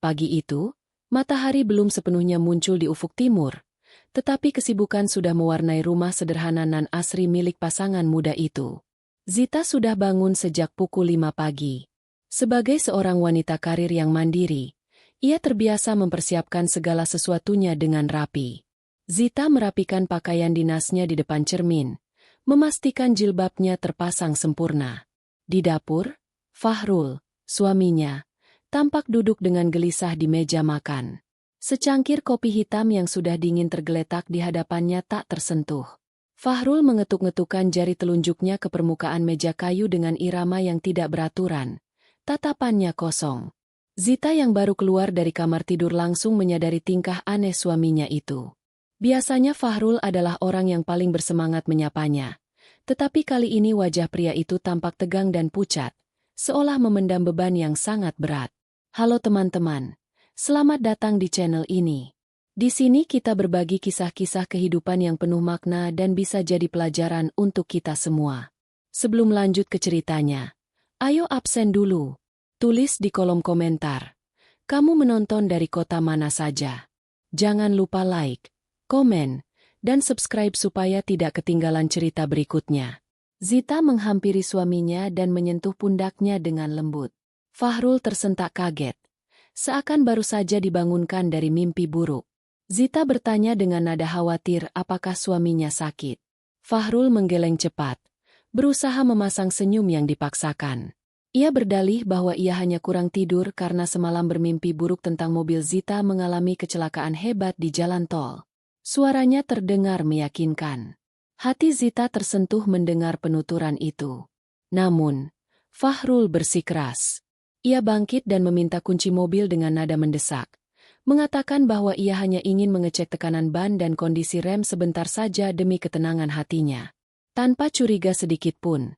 Pagi itu, matahari belum sepenuhnya muncul di ufuk timur, tetapi kesibukan sudah mewarnai rumah sederhana nan asri milik pasangan muda itu. Zita sudah bangun sejak pukul 5 pagi. Sebagai seorang wanita karir yang mandiri, ia terbiasa mempersiapkan segala sesuatunya dengan rapi. Zita merapikan pakaian dinasnya di depan cermin, memastikan jilbabnya terpasang sempurna. Di dapur, Fahrul, suaminya, tampak duduk dengan gelisah di meja makan. Secangkir kopi hitam yang sudah dingin tergeletak di hadapannya tak tersentuh. Fahrul mengetuk-ngetukkan jari telunjuknya ke permukaan meja kayu dengan irama yang tidak beraturan. Tatapannya kosong. Zita yang baru keluar dari kamar tidur langsung menyadari tingkah aneh suaminya itu. Biasanya Fahrul adalah orang yang paling bersemangat menyapanya. Tetapi kali ini wajah pria itu tampak tegang dan pucat, seolah memendam beban yang sangat berat. Halo teman-teman, selamat datang di channel ini. Di sini kita berbagi kisah-kisah kehidupan yang penuh makna dan bisa jadi pelajaran untuk kita semua. Sebelum lanjut ke ceritanya, ayo absen dulu. Tulis di kolom komentar. Kamu menonton dari kota mana saja? Jangan lupa like, komen, dan subscribe supaya tidak ketinggalan cerita berikutnya. Zita menghampiri suaminya dan menyentuh pundaknya dengan lembut. Fahrul tersentak kaget, seakan baru saja dibangunkan dari mimpi buruk. Zita bertanya dengan nada khawatir apakah suaminya sakit. Fahrul menggeleng cepat, berusaha memasang senyum yang dipaksakan. Ia berdalih bahwa ia hanya kurang tidur karena semalam bermimpi buruk tentang mobil Zita mengalami kecelakaan hebat di jalan tol. Suaranya terdengar meyakinkan. Hati Zita tersentuh mendengar penuturan itu. Namun, Fahrul bersikeras. Ia bangkit dan meminta kunci mobil dengan nada mendesak, mengatakan bahwa ia hanya ingin mengecek tekanan ban dan kondisi rem sebentar saja demi ketenangan hatinya. Tanpa curiga sedikit pun,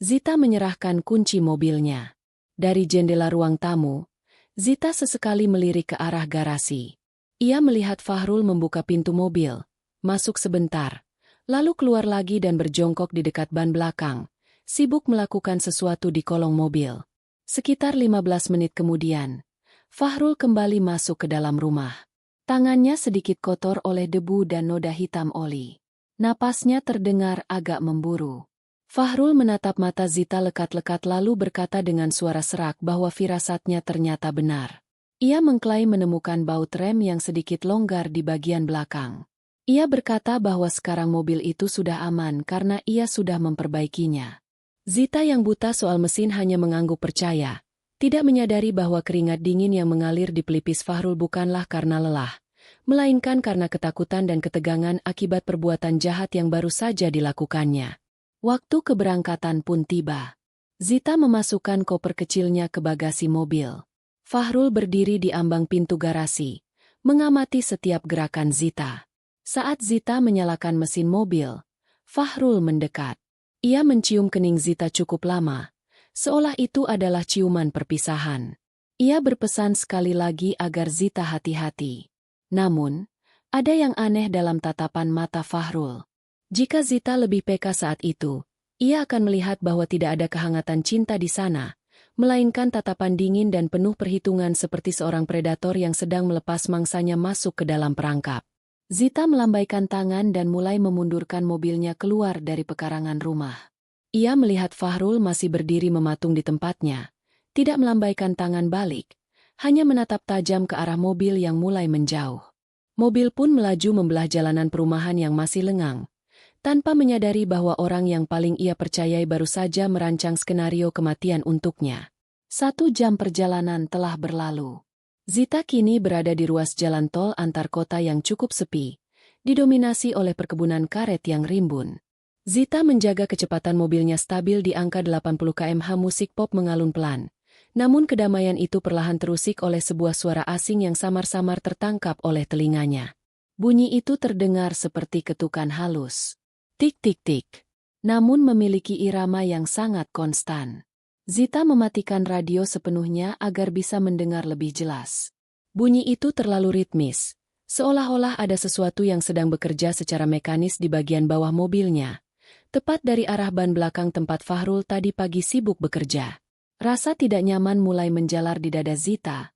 Zita menyerahkan kunci mobilnya. Dari jendela ruang tamu, Zita sesekali melirik ke arah garasi. Ia melihat Fahrul membuka pintu mobil, masuk sebentar, lalu keluar lagi dan berjongkok di dekat ban belakang, sibuk melakukan sesuatu di kolong mobil. Sekitar 15 menit kemudian, Fahrul kembali masuk ke dalam rumah. Tangannya sedikit kotor oleh debu dan noda hitam oli. Napasnya terdengar agak memburu. Fahrul menatap mata Zita lekat-lekat lalu berkata dengan suara serak bahwa firasatnya ternyata benar. Ia mengklaim menemukan baut rem yang sedikit longgar di bagian belakang. Ia berkata bahwa sekarang mobil itu sudah aman karena ia sudah memperbaikinya. Zita yang buta soal mesin hanya mengangguk percaya, tidak menyadari bahwa keringat dingin yang mengalir di pelipis Fahrul bukanlah karena lelah, melainkan karena ketakutan dan ketegangan akibat perbuatan jahat yang baru saja dilakukannya. Waktu keberangkatan pun tiba. Zita memasukkan koper kecilnya ke bagasi mobil. Fahrul berdiri di ambang pintu garasi, mengamati setiap gerakan Zita. Saat Zita menyalakan mesin mobil, Fahrul mendekat. Ia mencium kening Zita cukup lama, seolah itu adalah ciuman perpisahan. Ia berpesan sekali lagi agar Zita hati-hati. Namun, ada yang aneh dalam tatapan mata Fahrul. Jika Zita lebih peka saat itu, ia akan melihat bahwa tidak ada kehangatan cinta di sana, melainkan tatapan dingin dan penuh perhitungan seperti seorang predator yang sedang melepas mangsanya masuk ke dalam perangkap. Zita melambaikan tangan dan mulai memundurkan mobilnya keluar dari pekarangan rumah. Ia melihat Fahrul masih berdiri mematung di tempatnya, tidak melambaikan tangan balik, hanya menatap tajam ke arah mobil yang mulai menjauh. Mobil pun melaju membelah jalanan perumahan yang masih lengang, tanpa menyadari bahwa orang yang paling ia percayai baru saja merancang skenario kematian untuknya. 1 jam perjalanan telah berlalu. Zita kini berada di ruas jalan tol antar kota yang cukup sepi, didominasi oleh perkebunan karet yang rimbun. Zita menjaga kecepatan mobilnya stabil di angka 80 km/h. Musik pop mengalun pelan, namun kedamaian itu perlahan terusik oleh sebuah suara asing yang samar-samar tertangkap oleh telinganya. Bunyi itu terdengar seperti ketukan halus. Tik-tik-tik. Namun memiliki irama yang sangat konstan. Zita mematikan radio sepenuhnya agar bisa mendengar lebih jelas. Bunyi itu terlalu ritmis, seolah-olah ada sesuatu yang sedang bekerja secara mekanis di bagian bawah mobilnya, tepat dari arah ban belakang tempat Fahrul tadi pagi sibuk bekerja. Rasa tidak nyaman mulai menjalar di dada Zita,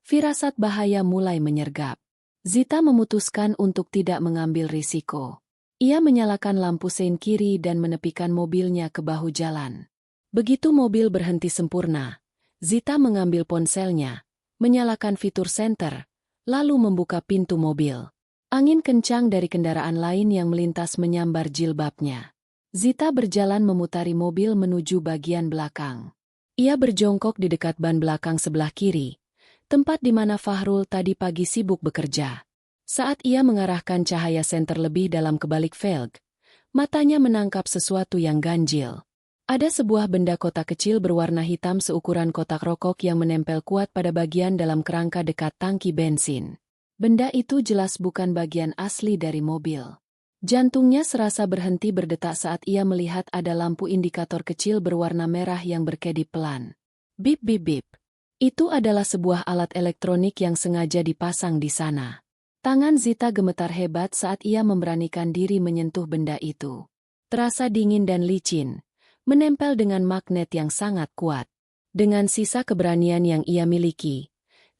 firasat bahaya mulai menyergap. Zita memutuskan untuk tidak mengambil risiko. Ia menyalakan lampu sein kiri dan menepikan mobilnya ke bahu jalan. Begitu mobil berhenti sempurna, Zita mengambil ponselnya, menyalakan fitur senter, lalu membuka pintu mobil. Angin kencang dari kendaraan lain yang melintas menyambar jilbabnya. Zita berjalan memutari mobil menuju bagian belakang. Ia berjongkok di dekat ban belakang sebelah kiri, tempat di mana Fahrul tadi pagi sibuk bekerja. Saat ia mengarahkan cahaya senter lebih dalam ke balik velg, matanya menangkap sesuatu yang ganjil. Ada sebuah benda kotak kecil berwarna hitam seukuran kotak rokok yang menempel kuat pada bagian dalam kerangka dekat tangki bensin. Benda itu jelas bukan bagian asli dari mobil. Jantungnya serasa berhenti berdetak saat ia melihat ada lampu indikator kecil berwarna merah yang berkedip pelan. Bip bip bip. Itu adalah sebuah alat elektronik yang sengaja dipasang di sana. Tangan Zita gemetar hebat saat ia memberanikan diri menyentuh benda itu. Terasa dingin dan licin, menempel dengan magnet yang sangat kuat. Dengan sisa keberanian yang ia miliki,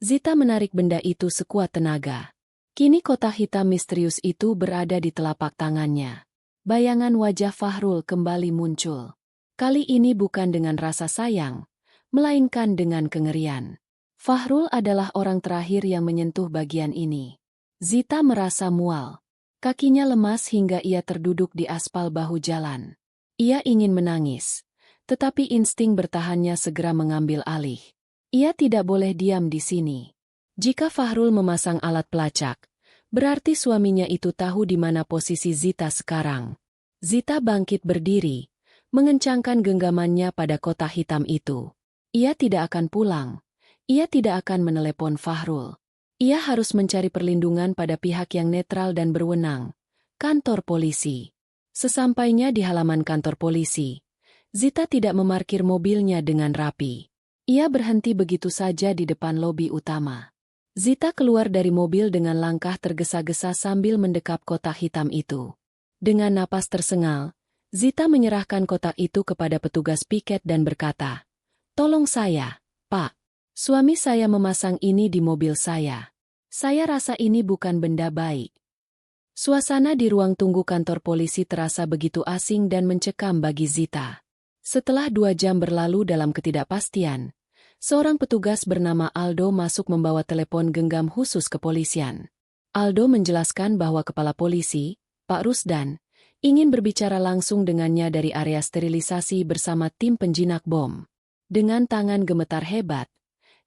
Zita menarik benda itu sekuat tenaga. Kini kotak hitam misterius itu berada di telapak tangannya. Bayangan wajah Fahrul kembali muncul. Kali ini bukan dengan rasa sayang, melainkan dengan kengerian. Fahrul adalah orang terakhir yang menyentuh bagian ini. Zita merasa mual. Kakinya lemas hingga ia terduduk di aspal bahu jalan. Ia ingin menangis, tetapi insting bertahannya segera mengambil alih. Ia tidak boleh diam di sini. Jika Fahrul memasang alat pelacak, berarti suaminya itu tahu di mana posisi Zita sekarang. Zita bangkit berdiri, mengencangkan genggamannya pada kotak hitam itu. Ia tidak akan pulang. Ia tidak akan menelepon Fahrul. Ia harus mencari perlindungan pada pihak yang netral dan berwenang, kantor polisi. Sesampainya di halaman kantor polisi, Zita tidak memarkir mobilnya dengan rapi. Ia berhenti begitu saja di depan lobi utama. Zita keluar dari mobil dengan langkah tergesa-gesa sambil mendekap kotak hitam itu. Dengan napas tersengal, Zita menyerahkan kotak itu kepada petugas piket dan berkata, "Tolong saya, Pak. Suami saya memasang ini di mobil saya. Saya rasa ini bukan benda baik." Suasana di ruang tunggu kantor polisi terasa begitu asing dan mencekam bagi Zita. Setelah 2 jam berlalu dalam ketidakpastian, seorang petugas bernama Aldo masuk membawa telepon genggam khusus kepolisian. Aldo menjelaskan bahwa kepala polisi, Pak Rusdan, ingin berbicara langsung dengannya dari area sterilisasi bersama tim penjinak bom. Dengan tangan gemetar hebat,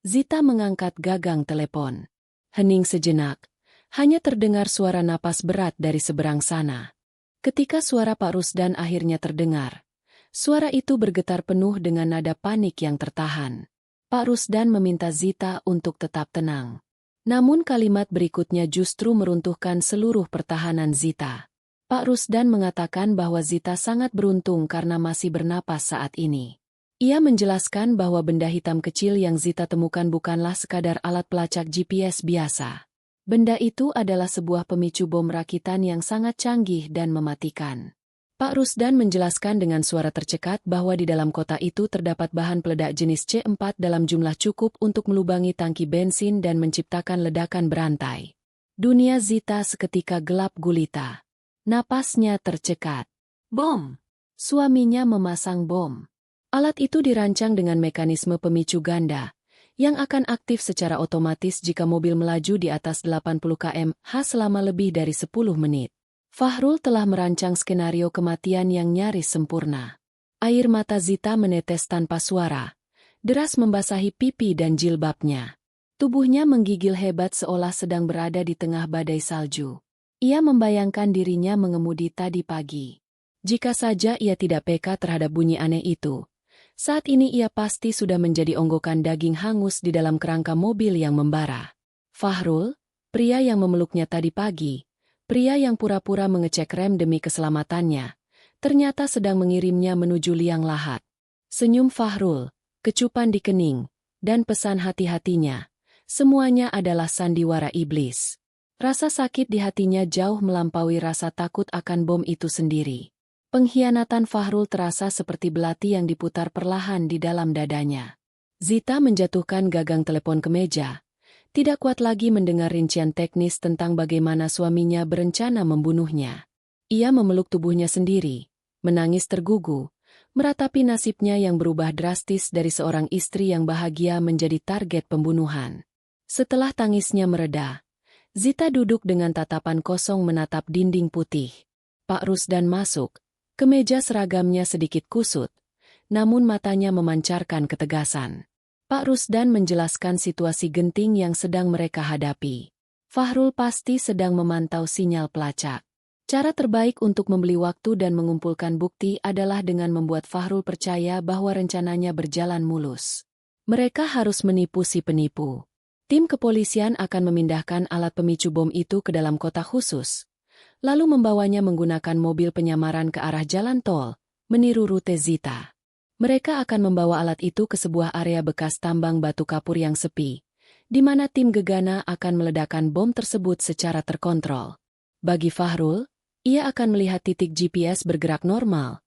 Zita mengangkat gagang telepon. Hening sejenak, hanya terdengar suara napas berat dari seberang sana. Ketika suara Pak Rusdan akhirnya terdengar, suara itu bergetar penuh dengan nada panik yang tertahan. Pak Rusdan meminta Zita untuk tetap tenang. Namun kalimat berikutnya justru meruntuhkan seluruh pertahanan Zita. Pak Rusdan mengatakan bahwa Zita sangat beruntung karena masih bernapas saat ini. Ia menjelaskan bahwa benda hitam kecil yang Zita temukan bukanlah sekadar alat pelacak GPS biasa. Benda itu adalah sebuah pemicu bom rakitan yang sangat canggih dan mematikan. Pak Rusdan menjelaskan dengan suara tercekat bahwa di dalam kotak itu terdapat bahan peledak jenis C4 dalam jumlah cukup untuk melubangi tangki bensin dan menciptakan ledakan berantai. Dunia Zita seketika gelap gulita. Napasnya tercekat. Bom! Suaminya memasang bom. Alat itu dirancang dengan mekanisme pemicu ganda, yang akan aktif secara otomatis jika mobil melaju di atas 80 km/h selama lebih dari 10 menit. Fahrul telah merancang skenario kematian yang nyaris sempurna. Air mata Zita menetes tanpa suara, deras membasahi pipi dan jilbabnya. Tubuhnya menggigil hebat seolah sedang berada di tengah badai salju. Ia membayangkan dirinya mengemudi tadi pagi. Jika saja ia tidak peka terhadap bunyi aneh itu, saat ini ia pasti sudah menjadi onggokan daging hangus di dalam kerangka mobil yang membara. Fahrul, pria yang memeluknya tadi pagi, pria yang pura-pura mengecek rem demi keselamatannya, ternyata sedang mengirimnya menuju liang lahat. Senyum Fahrul, kecupan di kening, dan pesan hati-hatinya, semuanya adalah sandiwara iblis. Rasa sakit di hatinya jauh melampaui rasa takut akan bom itu sendiri. Pengkhianatan Fahrul terasa seperti belati yang diputar perlahan di dalam dadanya. Zita menjatuhkan gagang telepon ke meja, Tidak kuat lagi mendengar rincian teknis tentang bagaimana suaminya berencana membunuhnya. Ia memeluk tubuhnya sendiri, menangis tergugu, meratapi nasibnya yang berubah drastis dari seorang istri yang bahagia menjadi target pembunuhan. Setelah tangisnya mereda, Zita duduk dengan tatapan kosong menatap dinding putih. Pak Rusdan masuk. Kemeja seragamnya sedikit kusut, namun matanya memancarkan ketegasan. Pak Rusdan menjelaskan situasi genting yang sedang mereka hadapi. Fahrul pasti sedang memantau sinyal pelacak. Cara terbaik untuk membeli waktu dan mengumpulkan bukti adalah dengan membuat Fahrul percaya bahwa rencananya berjalan mulus. Mereka harus menipu si penipu. Tim kepolisian akan memindahkan alat pemicu bom itu ke dalam kotak khusus, lalu membawanya menggunakan mobil penyamaran ke arah jalan tol, meniru rute Zita. Mereka akan membawa alat itu ke sebuah area bekas tambang batu kapur yang sepi, di mana tim gegana akan meledakkan bom tersebut secara terkontrol. Bagi Fahrul, ia akan melihat titik GPS bergerak normal,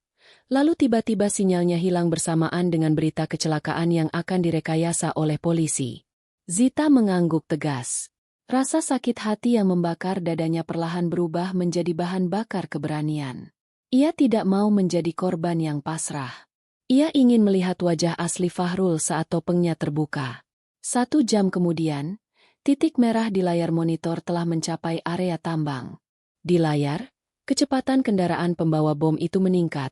lalu tiba-tiba sinyalnya hilang bersamaan dengan berita kecelakaan yang akan direkayasa oleh polisi. Zita mengangguk tegas. Rasa sakit hati yang membakar dadanya perlahan berubah menjadi bahan bakar keberanian. Ia tidak mau menjadi korban yang pasrah. Ia ingin melihat wajah asli Fahrul saat topengnya terbuka. 1 jam kemudian, titik merah di layar monitor telah mencapai area tambang. Di layar, kecepatan kendaraan pembawa bom itu meningkat,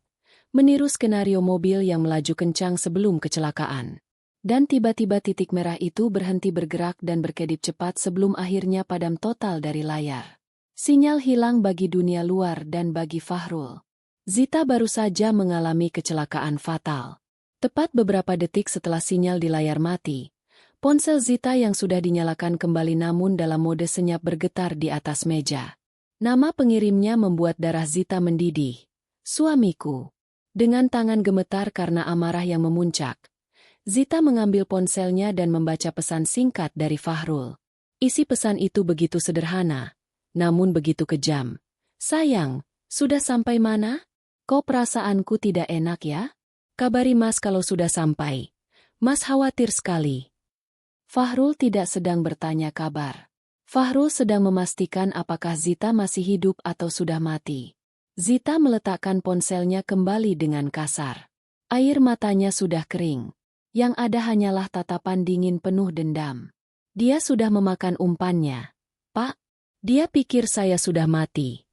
meniru skenario mobil yang melaju kencang sebelum kecelakaan. Dan tiba-tiba titik merah itu berhenti bergerak dan berkedip cepat sebelum akhirnya padam total dari layar. Sinyal hilang bagi dunia luar dan bagi Fahrul. Zita baru saja mengalami kecelakaan fatal. Tepat beberapa detik setelah sinyal di layar mati, ponsel Zita yang sudah dinyalakan kembali namun dalam mode senyap bergetar di atas meja. Nama pengirimnya membuat darah Zita mendidih. Suamiku. Dengan tangan gemetar karena amarah yang memuncak, Zita mengambil ponselnya dan membaca pesan singkat dari Fahrul. Isi pesan itu begitu sederhana, namun begitu kejam. Sayang, sudah sampai mana? Kok perasaanku tidak enak ya? Kabari Mas kalau sudah sampai. Mas khawatir sekali. Fahrul tidak sedang bertanya kabar. Fahrul sedang memastikan apakah Zita masih hidup atau sudah mati. Zita meletakkan ponselnya kembali dengan kasar. Air matanya sudah kering. Yang ada hanyalah tatapan dingin penuh dendam. Dia sudah memakan umpannya. Pak, dia pikir saya sudah mati.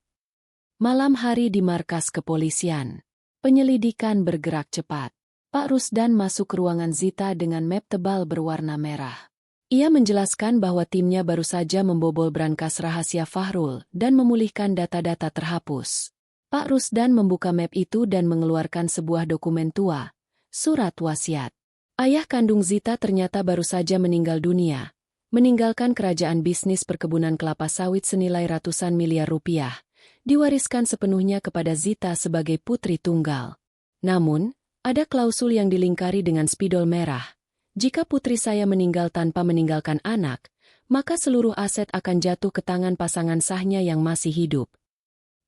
Malam hari di markas kepolisian. Penyelidikan bergerak cepat. Pak Rusdan masuk ke ruangan Zita dengan map tebal berwarna merah. Ia menjelaskan bahwa timnya baru saja membobol brankas rahasia Fahrul dan memulihkan data-data terhapus. Pak Rusdan membuka map itu dan mengeluarkan sebuah dokumen tua, surat wasiat. Ayah kandung Zita ternyata baru saja meninggal dunia, meninggalkan kerajaan bisnis perkebunan kelapa sawit senilai ratusan miliar rupiah, diwariskan sepenuhnya kepada Zita sebagai putri tunggal. Namun, ada klausul yang dilingkari dengan spidol merah. Jika putri saya meninggal tanpa meninggalkan anak, maka seluruh aset akan jatuh ke tangan pasangan sahnya yang masih hidup.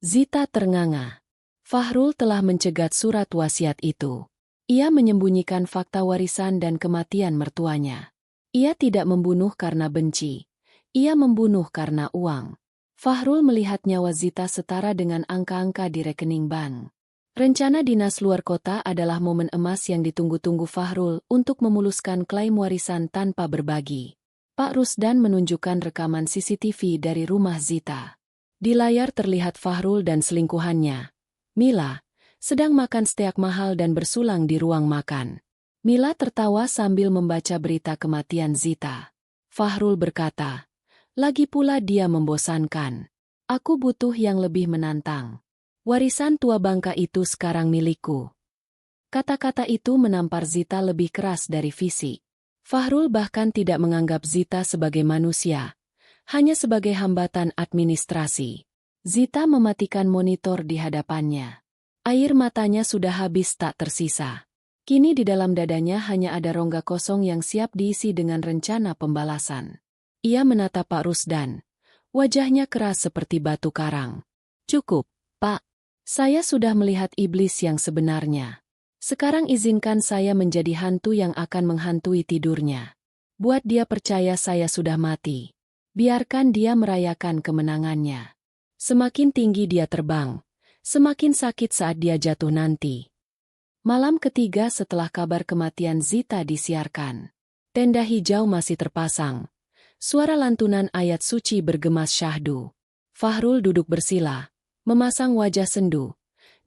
Zita ternganga. Fahrul telah mencegat surat wasiat itu. Ia menyembunyikan fakta warisan dan kematian mertuanya. Ia tidak membunuh karena benci. Ia membunuh karena uang. Fahrul melihat nyawa Zita setara dengan angka-angka di rekening bank. Rencana dinas luar kota adalah momen emas yang ditunggu-tunggu Fahrul untuk memuluskan klaim warisan tanpa berbagi. Pak Rusdan menunjukkan rekaman CCTV dari rumah Zita. Di layar terlihat Fahrul dan selingkuhannya, Mila, sedang makan steak mahal dan bersulang di ruang makan. Mila tertawa sambil membaca berita kematian Zita. Fahrul berkata, lagi pula dia membosankan. Aku butuh yang lebih menantang. Warisan tua bangka itu sekarang milikku. Kata-kata itu menampar Zita lebih keras dari fisik. Fahrul bahkan tidak menganggap Zita sebagai manusia, hanya sebagai hambatan administrasi. Zita mematikan monitor di hadapannya. Air matanya sudah habis tak tersisa. Kini di dalam dadanya hanya ada rongga kosong yang siap diisi dengan rencana pembalasan. Ia menatap Pak Rusdan. Wajahnya keras seperti batu karang. Cukup, Pak. Saya sudah melihat iblis yang sebenarnya. Sekarang izinkan saya menjadi hantu yang akan menghantui tidurnya. Buat dia percaya saya sudah mati. Biarkan dia merayakan kemenangannya. Semakin tinggi dia terbang, semakin sakit saat dia jatuh nanti. Malam ketiga setelah kabar kematian Zita disiarkan. Tenda hijau masih terpasang. Suara lantunan ayat suci bergemas syahdu. Fahrul duduk bersila, memasang wajah sendu.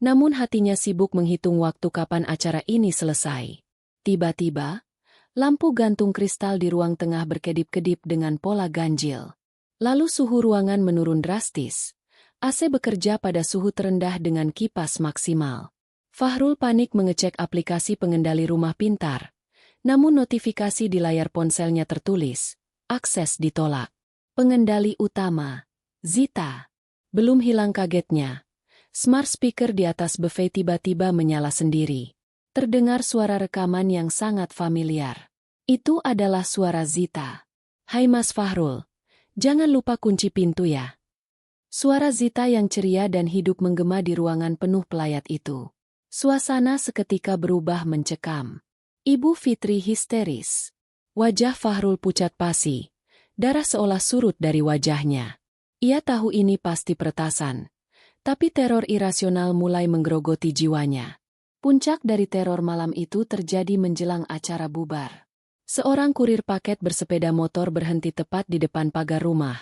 Namun hatinya sibuk menghitung waktu kapan acara ini selesai. Tiba-tiba, lampu gantung kristal di ruang tengah berkedip-kedip dengan pola ganjil. Lalu suhu ruangan menurun drastis. AC bekerja pada suhu terendah dengan kipas maksimal. Fahrul panik mengecek aplikasi pengendali rumah pintar. Namun notifikasi di layar ponselnya tertulis, akses ditolak. Pengendali utama, Zita. Belum hilang kagetnya. Smart speaker di atas buffet tiba-tiba menyala sendiri. Terdengar suara rekaman yang sangat familiar. Itu adalah suara Zita. "Hai Mas Fahrul, jangan lupa kunci pintu ya." Suara Zita yang ceria dan hidup menggema di ruangan penuh pelayat itu. Suasana seketika berubah mencekam. Ibu Fitri histeris. Wajah Fahrul pucat pasi. Darah seolah surut dari wajahnya. Ia tahu ini pasti peretasan. Tapi teror irasional mulai menggerogoti jiwanya. Puncak dari teror malam itu terjadi menjelang acara bubar. Seorang kurir paket bersepeda motor berhenti tepat di depan pagar rumah.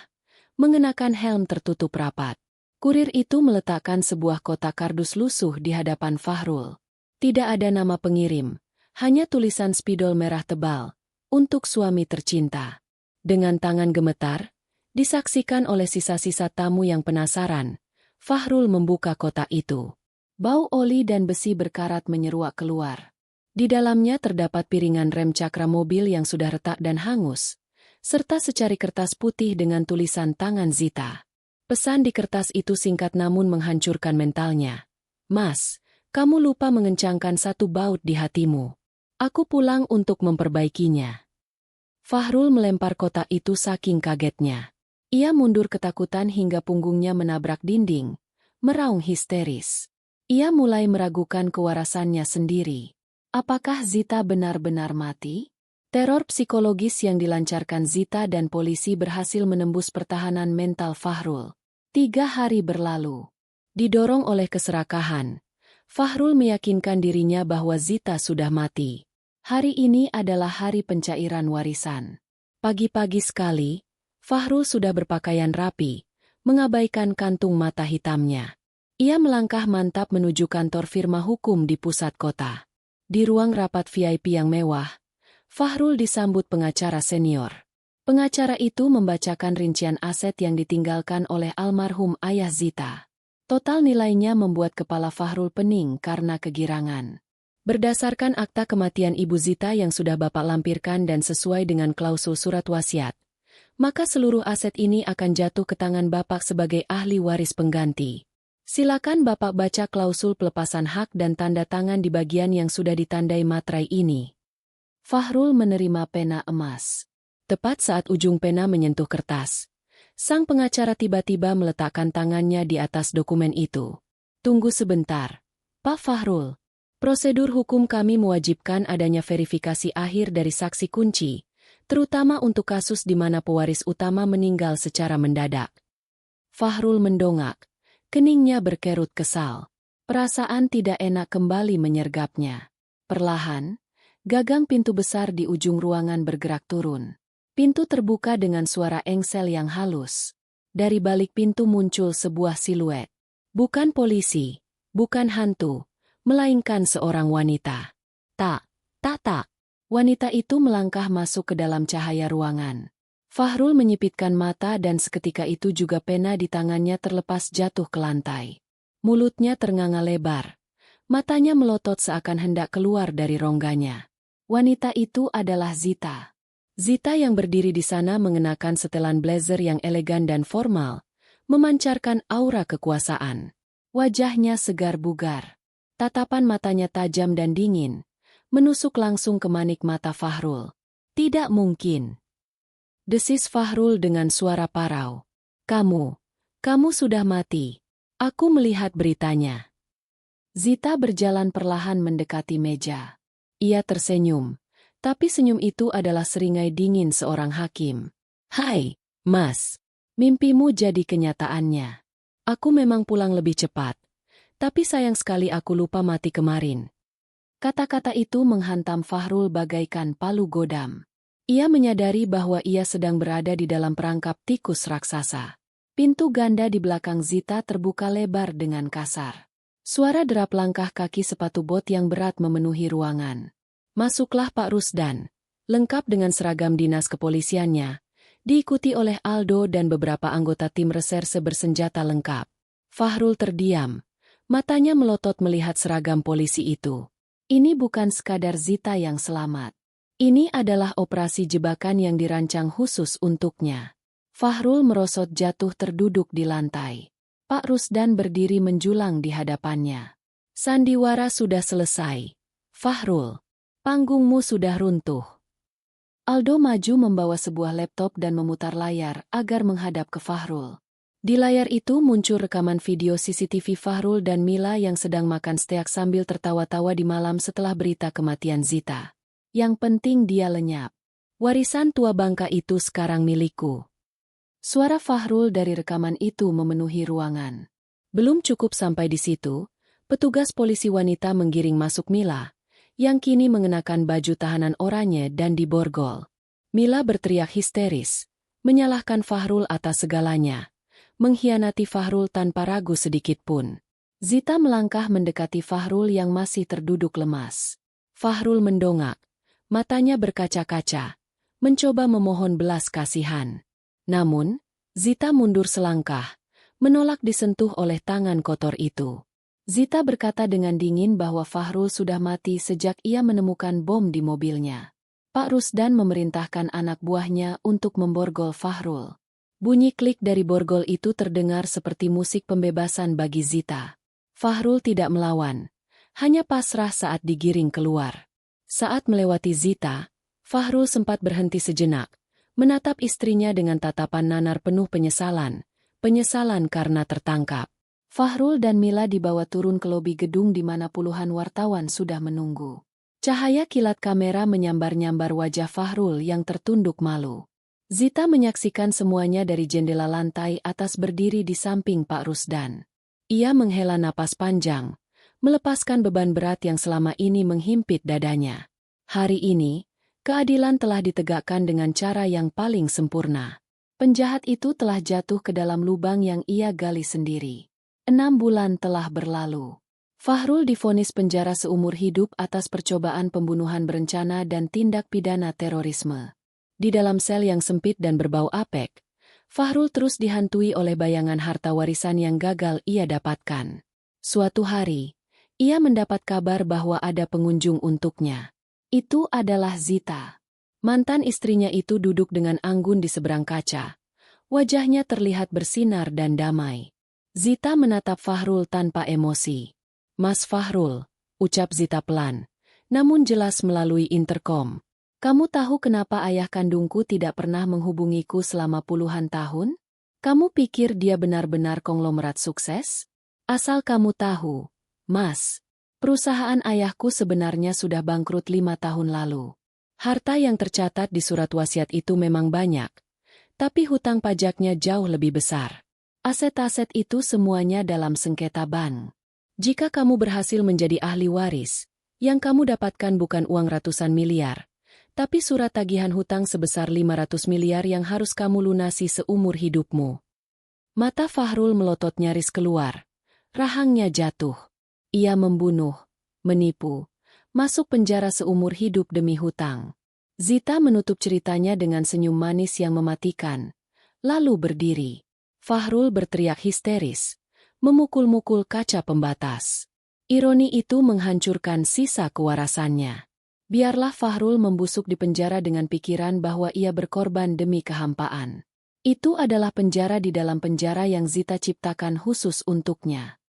Mengenakan helm tertutup rapat. Kurir itu meletakkan sebuah kotak kardus lusuh di hadapan Fahrul. Tidak ada nama pengirim, hanya tulisan spidol merah tebal, untuk suami tercinta. Dengan tangan gemetar, disaksikan oleh sisa-sisa tamu yang penasaran, Fahrul membuka kotak itu. Bau oli dan besi berkarat menyeruak keluar. Di dalamnya terdapat piringan rem cakra mobil yang sudah retak dan hangus, serta secari kertas putih dengan tulisan tangan Zita. Pesan di kertas itu singkat namun menghancurkan mentalnya. "Mas, kamu lupa mengencangkan satu baut di hatimu. Aku pulang untuk memperbaikinya." Fahrul melempar kotak itu saking kagetnya. Ia mundur ketakutan hingga punggungnya menabrak dinding, meraung histeris. Ia mulai meragukan kewarasannya sendiri. Apakah Zita benar-benar mati? Teror psikologis yang dilancarkan Zita dan polisi berhasil menembus pertahanan mental Fahrul. 3 hari berlalu. Didorong oleh keserakahan, Fahrul meyakinkan dirinya bahwa Zita sudah mati. Hari ini adalah hari pencairan warisan. Pagi-pagi sekali, Fahrul sudah berpakaian rapi, mengabaikan kantung mata hitamnya. Ia melangkah mantap menuju kantor firma hukum di pusat kota. Di ruang rapat VIP yang mewah, Fahrul disambut pengacara senior. Pengacara itu membacakan rincian aset yang ditinggalkan oleh almarhum ayah Zita. Total nilainya membuat kepala Fahrul pening karena kegirangan. Berdasarkan akta kematian Ibu Zita yang sudah Bapak lampirkan dan sesuai dengan klausul surat wasiat, maka seluruh aset ini akan jatuh ke tangan Bapak sebagai ahli waris pengganti. Silakan Bapak baca klausul pelepasan hak dan tanda tangan di bagian yang sudah ditandai materai ini. Fahrul menerima pena emas. Tepat saat ujung pena menyentuh kertas, sang pengacara tiba-tiba meletakkan tangannya di atas dokumen itu. "Tunggu sebentar, Pak Fahrul. Prosedur hukum kami mewajibkan adanya verifikasi akhir dari saksi kunci, terutama untuk kasus di mana pewaris utama meninggal secara mendadak." Fahrul mendongak, keningnya berkerut kesal. Perasaan tidak enak kembali menyergapnya. Perlahan, gagang pintu besar di ujung ruangan bergerak turun. Pintu terbuka dengan suara engsel yang halus. Dari balik pintu muncul sebuah siluet. Bukan polisi, bukan hantu, melainkan seorang wanita. Tak. Wanita itu melangkah masuk ke dalam cahaya ruangan. Fahrul menyipitkan mata dan seketika itu juga pena di tangannya terlepas jatuh ke lantai. Mulutnya ternganga lebar. Matanya melotot seakan hendak keluar dari rongganya. Wanita itu adalah Zita. Zita yang berdiri di sana mengenakan setelan blazer yang elegan dan formal, memancarkan aura kekuasaan. Wajahnya segar bugar. Tatapan matanya tajam dan dingin, menusuk langsung ke manik mata Fahrul. "Tidak mungkin," desis Fahrul dengan suara parau. Kamu sudah mati. Aku melihat beritanya." Zita berjalan perlahan mendekati meja. Ia tersenyum, Tapi senyum itu adalah seringai dingin seorang hakim. Hai, Mas. Mimpimu jadi kenyataannya. Aku memang pulang lebih cepat. Tapi sayang sekali aku lupa mati kemarin. Kata-kata itu menghantam Fahrul bagaikan palu godam. Ia menyadari bahwa ia sedang berada di dalam perangkap tikus raksasa. Pintu ganda di belakang Zita terbuka lebar dengan kasar. Suara derap langkah kaki sepatu bot yang berat memenuhi ruangan. Masuklah Pak Rusdan, lengkap dengan seragam dinas kepolisiannya, diikuti oleh Aldo dan beberapa anggota tim reserse bersenjata lengkap. Fahrul terdiam, matanya melotot melihat seragam polisi itu. Ini bukan sekadar Zita yang selamat. Ini adalah operasi jebakan yang dirancang khusus untuknya. Fahrul merosot jatuh terduduk di lantai. Pak Rusdan berdiri menjulang di hadapannya. Sandiwara sudah selesai. Fahrul, panggungmu sudah runtuh. Aldo maju membawa sebuah laptop dan memutar layar agar menghadap ke Fahrul. Di layar itu muncul rekaman video CCTV Fahrul dan Mila yang sedang makan steak sambil tertawa-tawa di malam setelah berita kematian Zita. Yang penting dia lenyap. Warisan tua bangka itu sekarang milikku. Suara Fahrul dari rekaman itu memenuhi ruangan. Belum cukup sampai di situ, petugas polisi wanita menggiring masuk Mila, yang kini mengenakan baju tahanan oranye dan diborgol. Mila berteriak histeris, menyalahkan Fahrul atas segalanya, mengkhianati Fahrul tanpa ragu sedikitpun. Zita melangkah mendekati Fahrul yang masih terduduk lemas. Fahrul mendongak, matanya berkaca-kaca, mencoba memohon belas kasihan. Namun, Zita mundur selangkah, menolak disentuh oleh tangan kotor itu. Zita berkata dengan dingin bahwa Fahrul sudah mati sejak ia menemukan bom di mobilnya. Pak Rusdan memerintahkan anak buahnya untuk memborgol Fahrul. Bunyi klik dari borgol itu terdengar seperti musik pembebasan bagi Zita. Fahrul tidak melawan, hanya pasrah saat digiring keluar. Saat melewati Zita, Fahrul sempat berhenti sejenak, menatap istrinya dengan tatapan nanar penuh penyesalan karena tertangkap. Fahrul dan Mila dibawa turun ke lobi gedung di mana puluhan wartawan sudah menunggu. Cahaya kilat kamera menyambar-nyambar wajah Fahrul yang tertunduk malu. Zita menyaksikan semuanya dari jendela lantai atas berdiri di samping Pak Rusdan. Ia menghela napas panjang, melepaskan beban berat yang selama ini menghimpit dadanya. Hari ini, keadilan telah ditegakkan dengan cara yang paling sempurna. Penjahat itu telah jatuh ke dalam lubang yang ia gali sendiri. 6 bulan telah berlalu. Fahrul divonis penjara seumur hidup atas percobaan pembunuhan berencana dan tindak pidana terorisme. Di dalam sel yang sempit dan berbau apek, Fahrul terus dihantui oleh bayangan harta warisan yang gagal ia dapatkan. Suatu hari, ia mendapat kabar bahwa ada pengunjung untuknya. Itu adalah Zita. Mantan istrinya itu duduk dengan anggun di seberang kaca. Wajahnya terlihat bersinar dan damai. Zita menatap Fahrul tanpa emosi. Mas Fahrul, ucap Zita pelan, namun jelas melalui interkom. Kamu tahu kenapa ayah kandungku tidak pernah menghubungiku selama puluhan tahun? Kamu pikir dia benar-benar konglomerat sukses? Asal kamu tahu, Mas, perusahaan ayahku sebenarnya sudah bangkrut 5 tahun lalu. Harta yang tercatat di surat wasiat itu memang banyak, tapi hutang pajaknya jauh lebih besar. Aset-aset itu semuanya dalam sengketa bank. Jika kamu berhasil menjadi ahli waris, yang kamu dapatkan bukan uang ratusan miliar, tapi surat tagihan hutang sebesar 500 miliar yang harus kamu lunasi seumur hidupmu. Mata Fahrul melotot nyaris keluar. Rahangnya jatuh. Ia membunuh, menipu, masuk penjara seumur hidup demi hutang. Zita menutup ceritanya dengan senyum manis yang mematikan, lalu berdiri. Fahrul berteriak histeris, memukul-mukul kaca pembatas. Ironi itu menghancurkan sisa kewarasannya. Biarlah Fahrul membusuk di penjara dengan pikiran bahwa ia berkorban demi kehampaan. Itu adalah penjara di dalam penjara yang Zita ciptakan khusus untuknya.